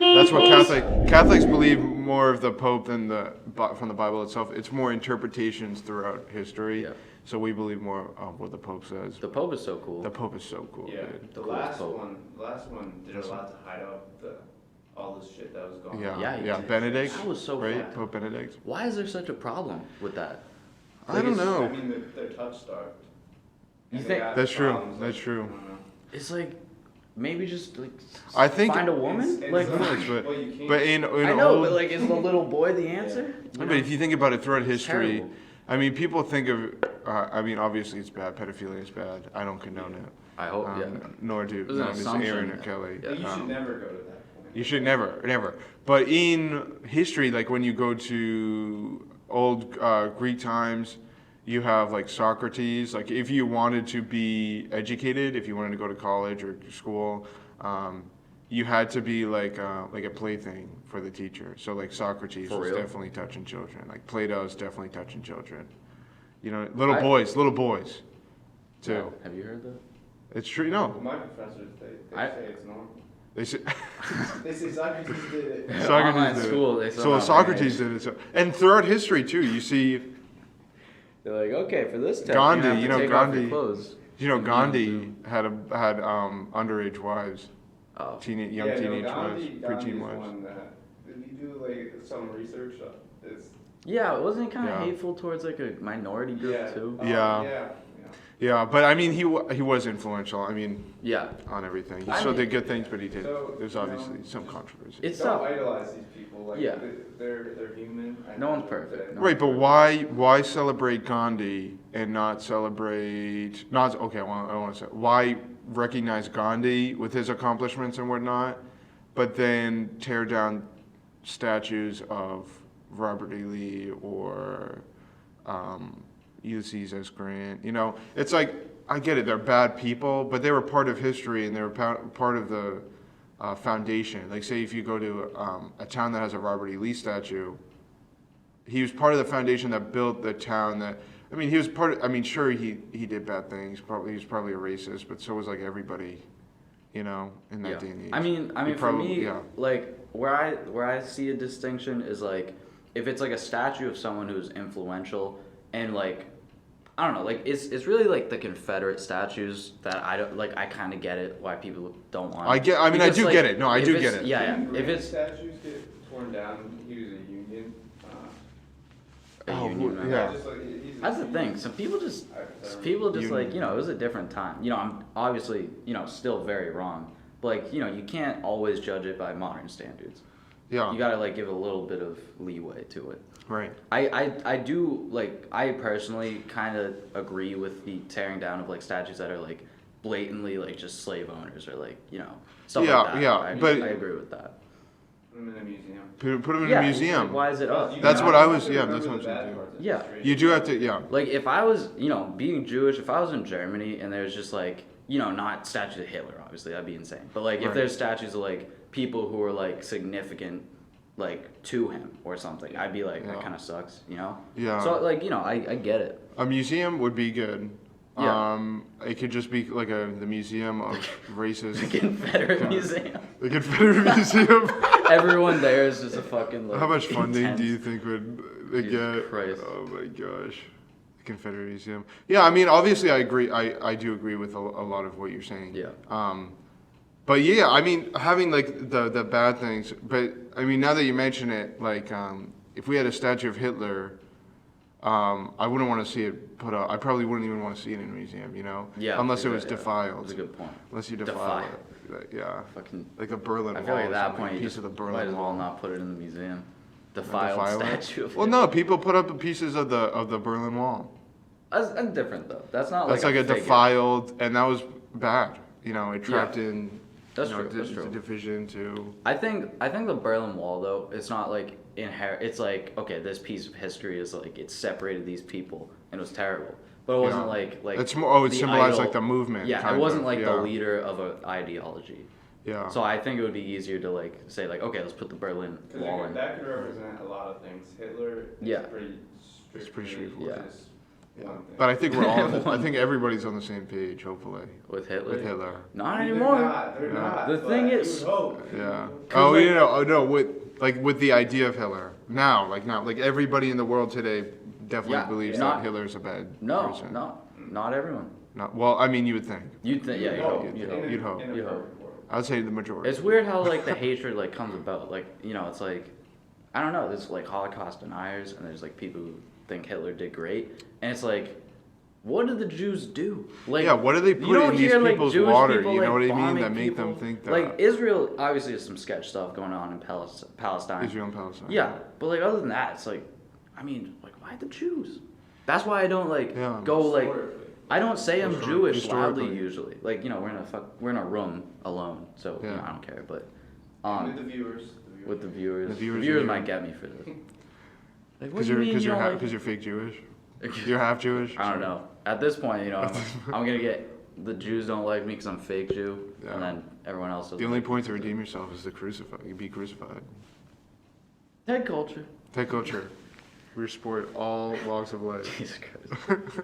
That's what Catholics believe more of the Pope than from the Bible itself. It's more interpretations throughout history. Yeah. So we believe more of what the Pope says. The Pope is so cool. The Pope is so cool. Yeah, Dude. the coolest last Pope. one, did a lot to hide out all this shit that was going Yeah, on. Yeah, he did. Benedict. That was so right, fun. Pope Benedict. Why is there such a problem with that? I don't know. I mean, they're touch starved. You And they think- got That's true, problems, that's like, true. I don't know. It's like maybe just like I think- find a woman. It's like, Influence, well, you can't. but in I know, old, but like, is the little boy the answer? You but know? if you think about it throughout It's history, terrible. I mean, people think of. I mean, obviously it's bad. Pedophilia is bad. I don't condone it. I hope, yeah. Nor do It was an does assumption. Aaron or Kelly. Yeah. But you should never go to that point. You should never. But in history, like when you go to old Greek times, you have like Socrates. Like if you wanted to be educated, if you wanted to go to college or school, you had to be like a plaything for the teacher. So like Socrates For was real? definitely touching children. Like Plato is definitely touching children. You know, little I- boys, too. Wow. Have you heard that? It's true. No, My professors, they I- say it's normal. they say. They say Socrates did it. Socrates Online did it. school, they So somehow Socrates did it. So, and throughout history too, you see, They're like, okay, for this test, Gandhi, you have to you know, take off your Gandhi- clothes. Gandhi had underage wives, Oh, young Yeah, no, teenage Gandhi- wives, Gandhi's preteen wives. one that, did he do like some research? It's, yeah, wasn't it kind of Yeah. hateful towards like a minority group yeah. too? Yeah. Yeah. Yeah, but I mean, he was influential. I mean, Yeah, on everything. He I still mean- did good things, but he did. So, There's you know, obviously some controversy. it's Don't tough. idolize these people. Like, Yeah. they're human. and No one's they- perfect. No. Right, but why celebrate Gandhi and not celebrate? Not okay. Well, I don't want to say why recognize Gandhi with his accomplishments and whatnot, but then tear down statues of Robert E. Lee or Ulysses S. Grant. You know, it's like I get it; they're bad people, but they were part of history and they were part of the foundation. Like, say if you go to a town that has a Robert E. Lee statue. He was part of the foundation that built the town. That I mean, he was part of. I mean, sure, he did bad things. Probably he was probably a racist, but so was like everybody, you know, in that Yeah. day and age. I mean, He for probably- me, yeah. like where I see a distinction is like if it's like a statue of someone who's influential and like I don't know, like it's really like the Confederate statues that I don't like. I kind of get it why people don't want. I get. I mean, I Because, do like, get it. No, I if do it's- get it. Yeah, Didn't yeah. If Grant it's statues get torn down, he was a union. a Oh, union member. yeah. Just like, he's a That's the union. thing. Some people just Union. like, you know, it was a different time. You know, I'm obviously, you know, still very wrong. But like, you know, you can't always judge it by modern standards. Yeah. You gotta like give a little bit of leeway to it. Right. I do like I personally kind of agree with the tearing down of like statues that are like blatantly like just slave owners or like, you know, stuff Yeah, like that. yeah, but- I agree with that. Put him in a museum. Put him in Yeah, a it's museum. like, why is it up? You That's know, what you I have was- to yeah, remember that's what the I'm bad saying, parts of Yeah. history. You do have to. Yeah. Like if I was, you know, being Jewish, if I was in Germany and there's just like, you know, not statues of Hitler, obviously, that'd be insane. But like if Right. there's statues of like people who are like significant, like to him or something, I'd be like, Yeah. that kind of sucks, you know? Yeah. So like, you know, I get it. A museum would be good. Yeah. It could just be like the museum of racist. Confederate museum. The Confederate Museum. Everyone there is just a fucking like. How much funding intense. do you think would they Jesus get? Christ. Oh my gosh. The Confederate Museum. Yeah, I mean, obviously, I agree. I do agree with a lot of what you're saying. Yeah. But yeah, I mean, having like the bad things. But I mean, now that you mention it, like if we had a statue of Hitler, I wouldn't want to see it put up. I probably wouldn't even want to see it in a museum. You know. Yeah. Unless it was yeah, defiled. That's a good point. Unless you defile Defile. it. Like, yeah. Fucking. Like the Berlin I Wall. feel like or at that something, point a you piece just of the Berlin might as well Wall. not put it in the museum. And Defiled defile it? statue of Well, Hitler. no, people put up pieces of the Berlin Wall. That's different though. That's not That's like a figure. defiled, and that was bad. You know, it trapped in. That's you know, true, that's true. Division too. I think the Berlin Wall though, it's not like inherent. It's like okay, this piece of history is like it separated these people and it was terrible, but it wasn't Yeah. like It's more. Oh, it the symbolized idol- like the movement. Yeah, kind it wasn't of, like yeah. the leader of an ideology. Yeah. So I think it would be easier to like say like okay, let's put the Berlin 'Cause Wall in. that could represent a lot of things. Hitler is Yeah. pretty It's pretty strictly straightforward. Yeah. just Yeah. one thing. But I think we're all. I think everybody's on the same page. Hopefully, With Hitler. with Hitler. Not They're anymore. not, they're Yeah. not, The but thing you is- would hope. Yeah. 'Cause, Oh, like- you know, oh, no, with the idea of Hitler now, like everybody in the world today definitely Yeah, believes not- that Hitler's a bad No, person. not everyone. Not well. I mean, you would think. You'd think, yeah, you'd hope. hope. You'd hope. hope. You'd hope. In a You'd hope. perfect world. I would say the majority. It's weird how like the hatred like comes about. Like, you know, it's like, I don't know. There's like Holocaust deniers, and there's like people who think Hitler did great, and it's like, what did the Jews do? Like, Yeah, what do they you put don't in these hear, like, people's Jewish water? people, You know like, what I mean? bombing That make them people. think that. Like Israel, obviously, there's some sketch stuff going on in Palestine. Israel and Palestine. Yeah, but like other than that, it's like, I mean, like why the Jews? That's why I don't like Yeah. go like. Historically. I don't say I'm Jewish loudly Historically. usually. Like, you know, we're in a room alone, so you know, Yeah. I don't care. But With the viewers. with the viewers, The the viewers viewers, are might here. get me for this. Like, what Because do you mean you don't like? you're fake Jewish. You're half Jewish. I don't know. At this point, you know, I'm gonna get the Jews don't like me because I'm fake Jew, Yeah. and then everyone else. The only point to redeem yourself is to crucify. You be crucified. Head culture. Take culture. We support all walks of life. Jesus Christ.